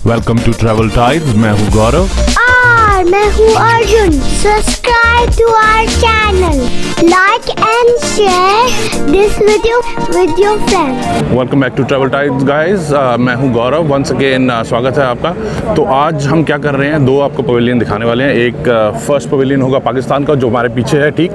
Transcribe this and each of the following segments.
Welcome to travel tides. मैं हूँ गौरव और मैं हूँ Arjun. Subscribe to our channel, like and share this video with your friends. Welcome back to travel tides guys. मैं हूँ गौरव। Once again स्वागत है आपका। तो आज हम क्या कर रहे हैं, दो आपको पवेलियन दिखाने वाले हैं। एक फर्स्ट पवेलियन होगा पाकिस्तान का जो हमारे पीछे है, ठीक,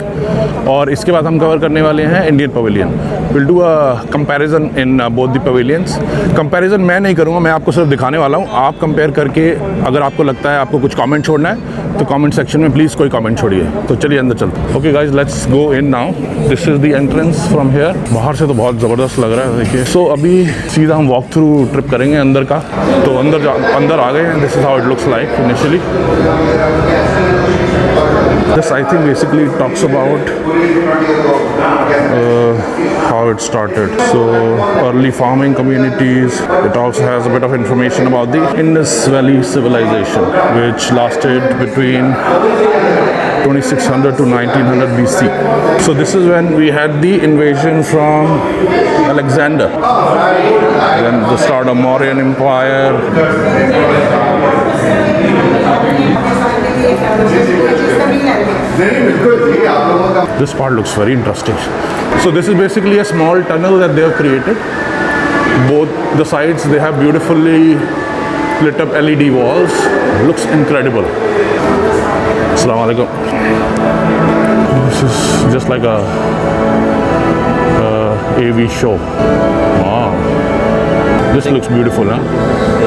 और इसके बाद हम कवर करने वाले हैं Indian pavilion. Will do a comparison in both the pavilions. Comparison मैं नहीं करूँगा, मैं आपको सिर्फ दिखाने वाला हूँ। आप कंपेयर करके अगर आपको लगता है आपको कुछ कमेंट छोड़ना है तो कमेंट सेक्शन में प्लीज़ कोई कमेंट छोड़िए। तो चलिए अंदर चलते हैं। Okay guys, let's go in now. This is the entrance from here. बाहर से तो बहुत ज़बरदस्त लग रहा है, देखिए। सो अभी सीधा हम वॉक थ्रू ट्रिप करेंगे अंदर का। तो अंदर आ गए हैं। This is how it looks like initially. This I think basically talks about how it started. So early farming communities. It also has a bit of information about the Indus Valley civilization, which lasted between 2600 to 1900 BC. So this is when we had the invasion from Alexander, then the start of Mauryan Empire. This part looks very interesting. So this is basically a small tunnel that they have created. Both the sides, they have beautifully lit up LED walls. Looks incredible. Assalamu alaikum. This is just like a AV show. Wow. This looks beautiful, huh?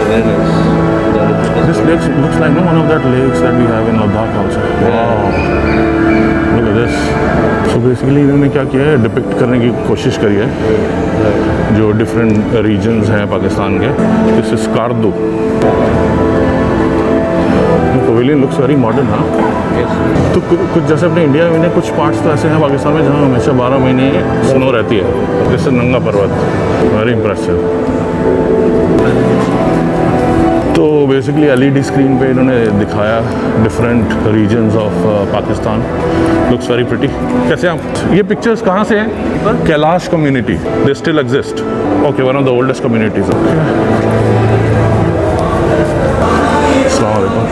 Very nice. This looks like one of that lakes that we have in Ladakh also. Wow. Look at this. So basically इन्होंने क्या किया है, depict करने की कोशिश करी है जो डिफरेंट रीजन्स हैं पाकिस्तान के। This is Skardu. Pavilion looks very modern. हाँ, तो कुछ जैसे अपने इंडिया में कुछ पार्ट्स तो ऐसे हैं पाकिस्तान में जहाँ हमेशा 12 महीने स्नो रहती है, जैसे नंगा पर्वत। Very impressive. तो बेसिकली LED स्क्रीन पे इन्होंने दिखाया different regions of Pakistan. Looks very pretty. कैसे आप ये पिक्चर्स कहाँ से हैं? Kalash community, they still exist. Okay, one of the oldest communities. अस्सलाम वालेकुम।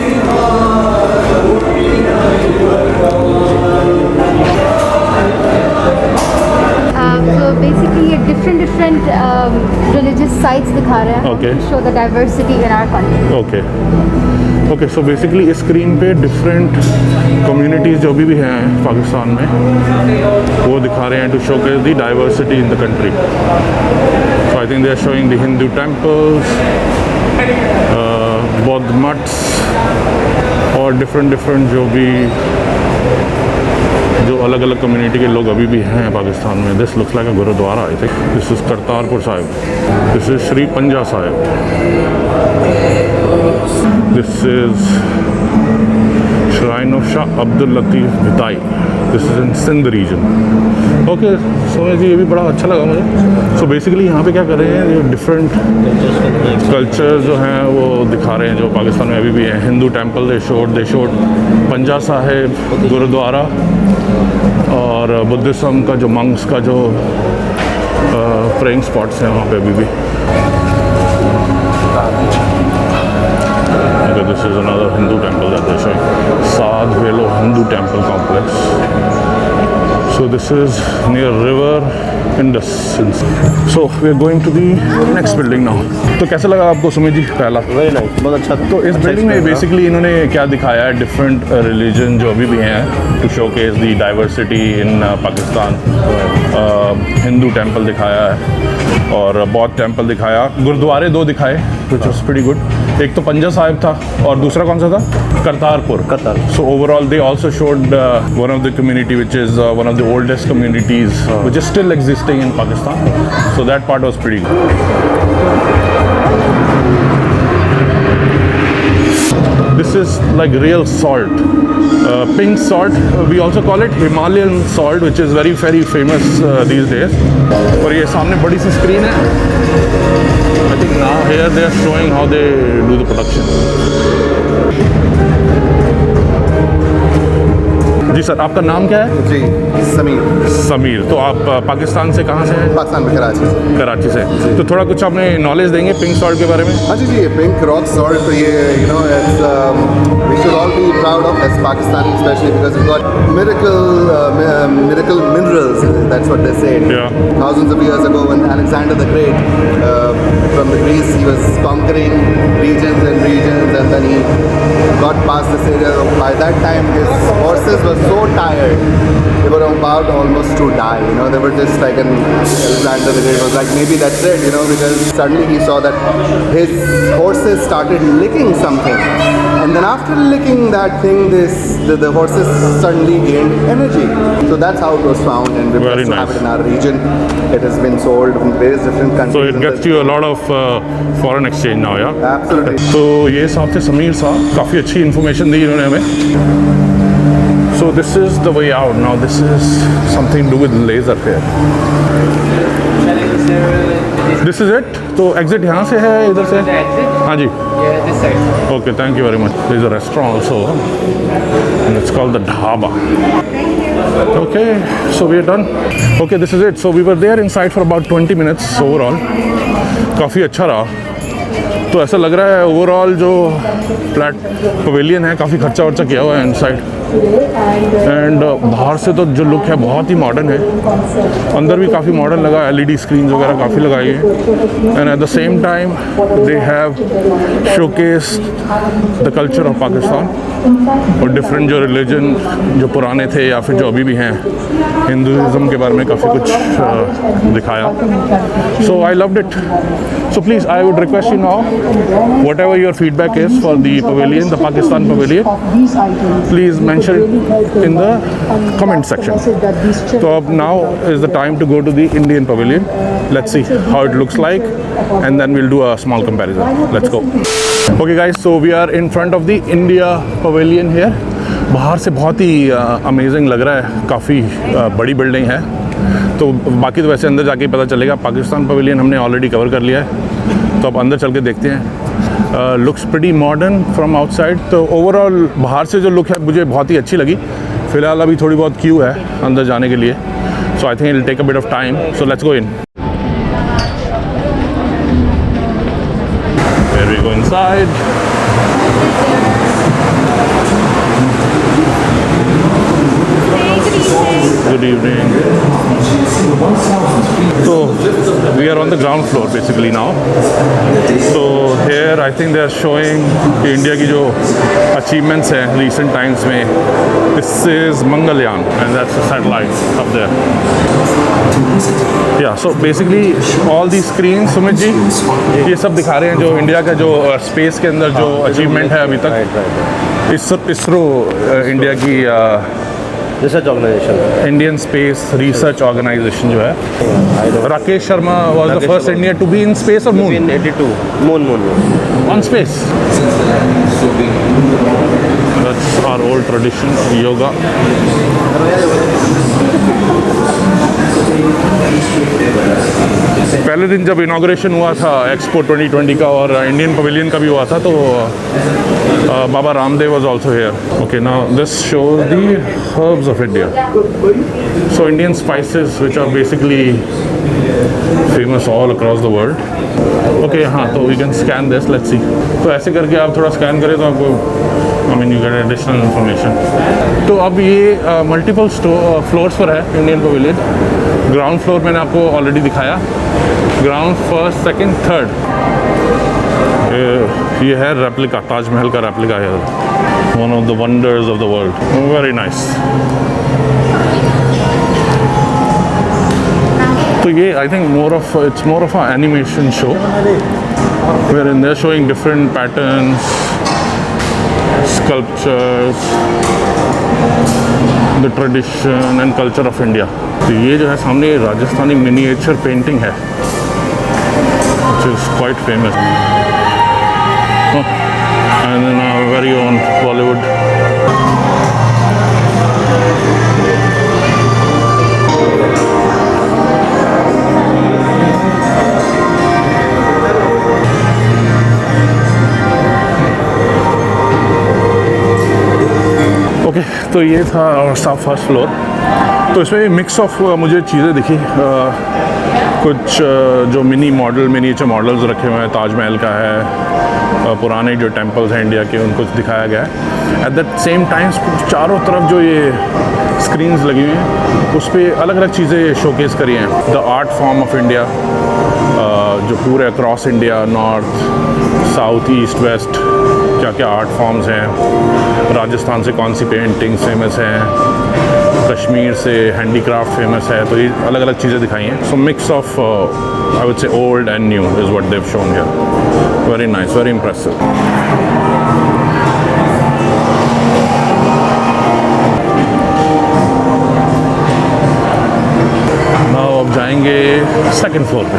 So basically ये different religious sites दिखा रहे हैं। Okay. Show the diversity in our country. Okay, so basically इस स्क्रीन पे डिफरेंट कम्युनिटीज़ जो भी हैं पाकिस्तान में वो दिखा रहे हैं to showcase the diversity in the country. So I think they are showing the Hindu temples, बौद्ध मठ्स और डिफरेंट जो भी जो अलग अलग कम्युनिटी के लोग अभी भी हैं पाकिस्तान में। This looks like a gurdwara. I think this is Kartarpur Sahib. This is Shri Panja Sahib. This is shrine of Shah Abdul Latif Bhittai. This is in Sindh region. Okay, सोने जी ये भी बड़ा अच्छा लगा मुझे। सो बेसिकली यहाँ पे क्या कर रहे हैं, ये डिफरेंट कल्चर जो हैं वो दिखा रहे हैं जो पाकिस्तान में अभी भी हैं। हिंदू टेम्पल दे शोड पंजा साहिब गुरुद्वारा, और बुद्धिज़्म का जो मंक्स का जो प्रेइंग स्पॉट्स हैं वहाँ पे अभी भी। This is another Hindu temple that they showing, साध वेलो Hindu temple complex. So this is near river Indus. So we are going to the next building now. तो कैसा लगा आपको सुमित जी पहला? वेरी नाइस, बहुत अच्छा। तो इस बिल्डिंग में बेसिकली इन्होंने क्या दिखाया है, डिफरेंट रिलीजन जो अभी भी हैं to showcase the diversity in Pakistan. Hindu temple दिखाया है और बौद्ध टेम्पल दिखाया, गुरुद्वारे 2 दिखाए विच वाज प्रीटी गुड। एक तो पंजा साहिब था और दूसरा कौन सा था? Kartarpur. So overall they also showed one of the community which is one of the oldest communities which is still existing in Pakistan. So that part was pretty good. This is like real salt, pink salt. We also call it Himalayan salt, which is very famous these days. और ये सामने बड़ी सी screen है। I think now here they are showing how they do the production. Sir, आपका नाम क्या है? जी समीर, समीर। तो आप पाकिस्तान से कहाँ से हैं? पाकिस्तान में कराची से। कराची से। तो थोड़ा कुछ आपने नॉलेज देंगे पिंक सॉल्ट के बारे में? हाँ जी ये पिंक रॉक सॉल्ट, तो ये you know it's we should all be proud of as Pakistani, especially because we got miracle minerals, that's what they say. Yeah. Thousands of years ago when Alexander the Great from the Greece, he was conquering regions and then he got past this area. By that time his horses were so tired, they were about almost to die, you know, they were just like, and Alexander the Great was like, maybe that's it, you know, because suddenly he saw that his horses started licking something, and then after licking that thing, the horses suddenly gained energy. So that's how it was found, and we Very also have nice. it in our region. It has been sold in various different countries. So it gets you a lot of foreign exchange now, yeah? Absolutely. तो ये साहब थे समीर साहब, काफ़ी अच्छी information दी इन्होंने हमें। So this is the way out now. This is something to do with laser here. This is it. तो exit यहाँ से है, इधर से? हाँ जी। Okay, thank you very much. There is a restaurant also, and it's called the Dhaba. Okay, so we are done. Okay, this is it. So we were there inside for about 20 minutes overall. काफ़ी अच्छा रहा। तो ऐसा लग रहा है overall जो flat pavilion है काफ़ी खर्चा वर्चा किया हुआ है इनसाइड, एंड बाहर से तो जो लुक है बहुत ही मॉडर्न है। अंदर भी काफ़ी मॉडर्न लगा, एलईडी स्क्रीन वगैरह काफ़ी लगाई है, and eight the same time they have showcase the culture of Pakistan और डिफरेंट जो रिलीजन जो पुराने थे या फिर जो अभी भी हैं, हिंदुज़म के बारे में काफ़ी कुछ दिखाया। So I loved it. So please, I would request you now, whatever your feedback is for the pavilion, the Pakistan pavilion, please mention it in the comment section. So now is the time to go to the Indian pavilion. Let's see how it looks like, and then we'll do a small comparison. Let's go. Okay guys, so we are in front of the India pavilion here. बाहर से बहुत ही amazing लग रहा है, काफ़ी बड़ी building है। तो बाकी तो वैसे अंदर जाके पता चलेगा। पाकिस्तान पवेलियन हमने ऑलरेडी कवर कर लिया है, तो अब अंदर चल के देखते हैं। Looks pretty modern from outside. तो ओवरऑल बाहर से जो लुक है मुझे बहुत ही अच्छी लगी। फ़िलहाल अभी थोड़ी बहुत क्यू है अंदर जाने के लिए, so I think it will take a bit of time, so let's go in. Here we go inside. Good evening. So we are on the ground floor basically now. So here I think they are showing India की जो achievements हैं recent times में. This is Mangalyaan and that's the satellite up there. Yeah, so basically all these screens, Sumit जी, ये सब दिखा रहे हैं जो इंडिया का जो स्पेस के अंदर जो अचीवमेंट है अभी तक। इसरो इंडिया की research organisation, Indian space research organisation जो है, Rakesh Sharma was the first Indian to be in space और moon. In 82 moon on space. That's our old tradition, yoga. पहले दिन जब इनाग्रेशन हुआ था एक्सपो 2020 का और इंडियन पवेलियन का भी हुआ था, तो Baba Ramdev was also here. Okay, now this shows the herbs of India, so Indian spices which are basically famous all across the world. Okay, हाँ, तो we can scan this, let's see. तो ऐसे करके आप थोड़ा स्कैन करें तो आपको I mean you get additional information. तो अब ये मल्टीपल फ्लोर्स पर है इंडियन पवेलियन। ग्राउंड फ्लोर मैंने आपको ऑलरेडी दिखाया, ग्राउंड फर्स्ट सेकंड थर्ड ये है रेप्लिका, ताजमहल का रेप्लिका है, one of the wonders of the world, very nice. तो ये I think it's more of a animation show where in there showing different patterns, sculptures, the tradition and culture of India. तो ये जो है सामने Rajasthani miniature painting है, which is quite famous. And then our very own Bollywood. Okay, तो ये था सब फर्स्ट फ्लोर। तो इसमें मिक्स ऑफ मुझे चीज़ें दिखी, कुछ जो मिनीचर मॉडल्स रखे हुए हैं, ताजमहल का है, पुराने जो टेम्पल्स हैं इंडिया के उनको दिखाया गया है। एट द सेम टाइम चारों तरफ जो ये स्क्रीन्स लगी हुई हैं उस पर अलग अलग चीज़ें शोकेस करी हैं। The art form of India, जो पूरे across India, north south east west क्या क्या आर्ट फॉर्म्स हैं, राजस्थान से कौन सी पेंटिंग्स फेमस हैं, कश्मीर से हैंडीक्राफ्ट फेमस है, तो ये अलग अलग चीज़ें दिखाई हैं। सो mix of I would say old and new is what they have shown here. Very nice, very impressive. Now अब जाएंगे सेकंड फ्लोर पे।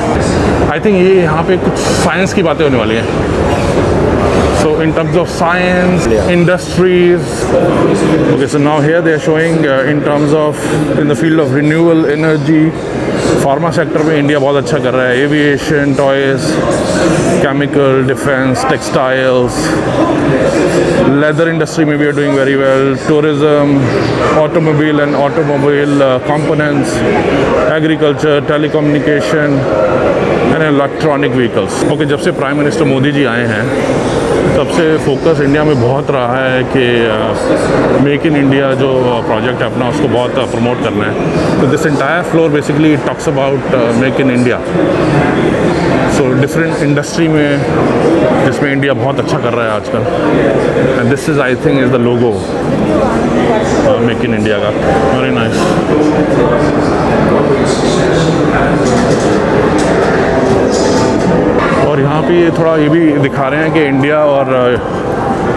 आई थिंक ये यहाँ पे कुछ साइंस की बातें होने वाली हैं। So in terms of science, industries, okay, so now here they are showing in terms of in the field of renewable energy, pharma sector में इंडिया बहुत अच्छा कर रहा है, aviation, toys, chemical, defense, textiles, leather industry में we are doing very well, tourism, automobile and automobile components, agriculture, telecommunication and electronic vehicles. Okay, जब से prime minister Modi ji आए हैं तब से फोकस इंडिया में बहुत रहा है कि मेक इन इंडिया जो प्रोजेक्ट है अपना उसको बहुत प्रमोट करना है। तो this entire floor basically talks about make in India. So different industry में जिसमें इंडिया बहुत अच्छा कर रहा है आजकल, and this is I think is the logo make in India का। Very nice. और यहाँ पे ये थोड़ा ये भी दिखा रहे हैं कि इंडिया और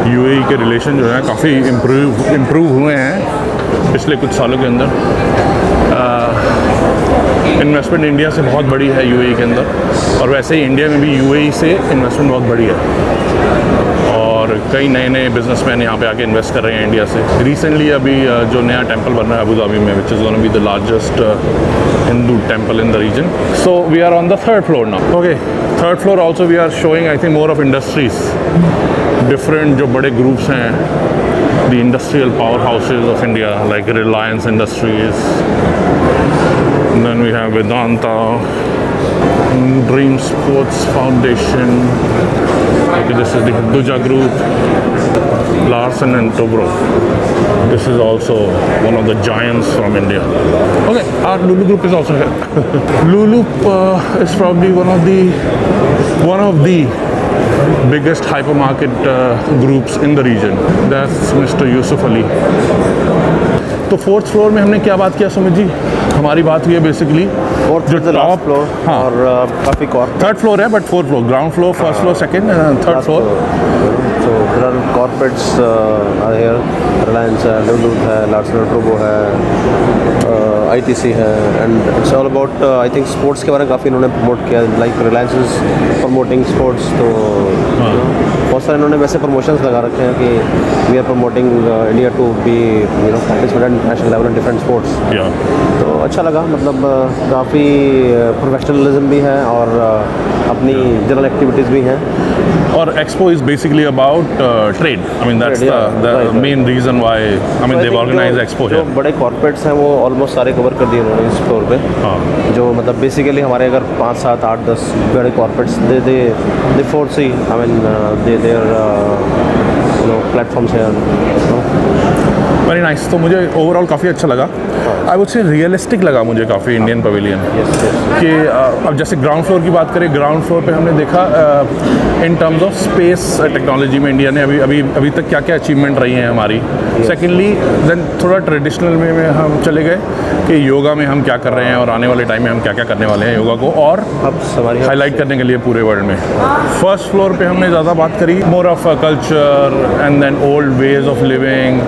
यूएई के रिलेशन जो है काफ़ी इम्प्रूव हुए हैं पिछले कुछ सालों के अंदर। इन्वेस्टमेंट इंडिया से बहुत बड़ी है यूएई के अंदर, और वैसे ही इंडिया में भी यूएई से इन्वेस्टमेंट बहुत बड़ी है, और कई नए नए बिजनेसमैन यहाँ पे आके इन्वेस्ट कर रहे हैं इंडिया से। रिसेंटली अभी जो नया टेम्पल बन रहा है अबू धाबी में, which is gonna be the largest Hindu temple in the region. So we are on the third floor now. Okay, third floor also we are showing I think more of industries, different जो बड़े groups हैं, the industrial power houses of India like Reliance Industries, then we have Vedanta, Dream Sports Foundation, okay, this is the Hinduja Group, Larsen and Toubro. This is also one of the giants from India. Okay, our Lulu Group is also here. Lulu is probably one of the biggest hypermarket groups in the region. That's Mr. Yusuf Ali. तो fourth floor में हमने क्या बात किया सुमित जी? हमारी बात हुई है बेसिकली जो टॉप फ्लोर, हाँ, और काफ़ी थर्ड फ्लोर है, but fourth floor, ground floor, first floor, second, third floor. So there are corporates are here. Reliance है, Lulu है, Larsen and Toubro है, ITC है, and it's all about I think sports के बारे में काफ़ी इन्होंने प्रमोट किया, like Reliance is promoting sports, तो बहुत सारे इन्होंने वैसे प्रमोशंस लगा रखे हैं कि we are promoting India to be participate at national level in different sports. तो अच्छा लगा, मतलब काफ़ी प्रोफेशनलिज्म भी है और अपनी जनरल एक्टिविटीज़ भी हैं। और expo is basically about trade. I mean that's the main reason why I mean they organise expo जो बड़े कॉर्पोरेट्स हैं वो ऑलमोस्ट सारे कवर कर दिए उन्होंने इस फ्लोर पे। हाँ, जो मतलब बेसिकली हमारे अगर 5, 7, 8, 10 बड़े corporates they force I mean their platforms है। Very nice. तो मुझे ओवरऑल काफ़ी अच्छा लगा, आई वुड से रियलिस्टिक लगा मुझे काफ़ी इंडियन पवेलियन कि अब जैसे ग्राउंड फ्लोर की बात करें, ग्राउंड फ्लोर पे हमने देखा in terms of space technology में इंडिया ने अभी तक क्या क्या अचीवमेंट रही हैं हमारी। सेकेंडली देन थोड़ा ट्रेडिशनल में हम चले गए कि योगा में हम क्या कर रहे हैं और आने वाले टाइम में हम क्या क्या करने वाले हैं योगा को और हाईलाइट करने के लिए पूरे वर्ल्ड में। फर्स्ट फ्लोर पे हमने ज़्यादा बात करी more of culture and then old ways of living,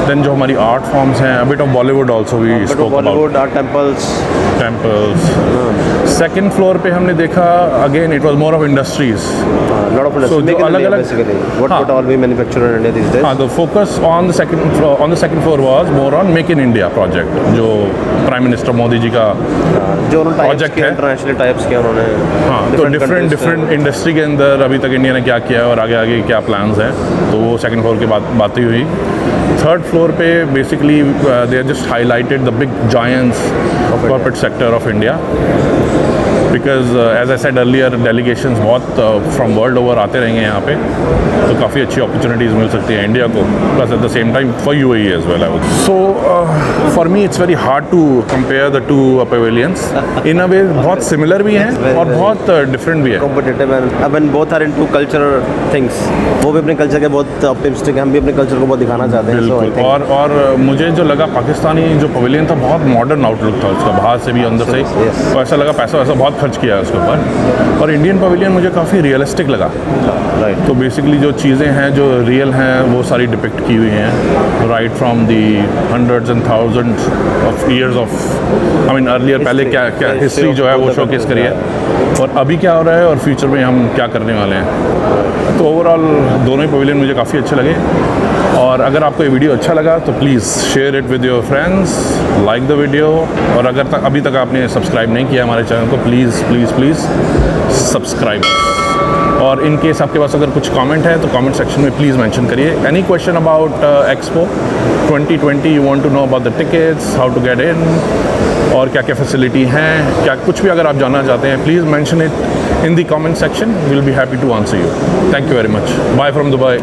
then जो हमारी आर्ट फॉर्म्स हैं, a bit of Bollywood also we spoke about. Bollywood, art temples. Second floor पे हमने देखा again it was more of industries, lot of industries. जो अलग-अलग basically what हाँ, all we manufacture in India these days. हाँ, the focus on the second floor was more on Make in India project, जो prime minister Modi ji का जो उन्होंने project है, international types किया उन्होंने। हाँ, तो डिफरेंट इंडस्ट्री के अंदर अभी तक इंडिया ने क्या किया है और आगे क्या प्लान्स हैं, तो वो सेकंड फ्लोर की बातें हुई। थर्ड फ्लोर पे basically they are just highlighted the big giants corporate sector of India, because as I said earlier delegations बहुत फ्रॉम वर्ल्ड ओवर आते रहेंगे यहाँ पे, तो काफ़ी अच्छी अपॉर्चुनिटीज़ मिल सकती हैं इंडिया को, plus at the same time for UAE as well. I would so for me it's very hard to compare the two pavilions. In a way बहुत सिमिलर भी हैं और बहुत डिफरेंट भी है। कॉम्पिटिटिव एंड अब both are into cultural things, वो भी अपने कल्चर के बहुत ऑप्टिमिस्टिक हैं, हम भी अपने कल्चर को बहुत दिखाना चाहते हैं। बिल्कुल। और मुझे जो लगा पाकिस्तानी जो पवेलियन था बहुत मॉडर्न आउटलुक था उसका, बाहर से भी अंदर से ही, तो ऐसा लगा पैसा वैसा बहुत खर्च किया है उसके ऊपर। और इंडियन पवेलियन मुझे काफ़ी रियलिस्टिक लगा। राइट, तो बेसिकली जो चीज़ें हैं जो रियल हैं वो सारी डिपिक्ट की हुई हैं, right from the hundreds and thousands of years of I mean earlier, पहले क्या क्या हिस्ट्री जो है वो शोकेस करी है, और अभी क्या हो रहा है और फ्यूचर में हम क्या करने वाले हैं। तो ओवरऑल दोनों ही पवेलियन मुझे काफ़ी अच्छे लगे। और अगर आपको ये वीडियो अच्छा लगा तो please share it with your friends, like the video, और अगर अभी तक आपने सब्सक्राइब नहीं किया हमारे चैनल को, प्लीज़ प्लीज़ प्लीज़ सब्सक्राइब। और इन केस आपके पास अगर कुछ कमेंट है तो कमेंट सेक्शन में प्लीज़ मेंशन करिए। Any question about expo 2020, you want to know about the tickets, how to get in, और क्या क्या फैसिलिटी हैं, क्या कुछ भी अगर आप जानना चाहते हैं, please mention it in the comment section. We'll be happy to answer you. Thank you very much. Bye from Dubai.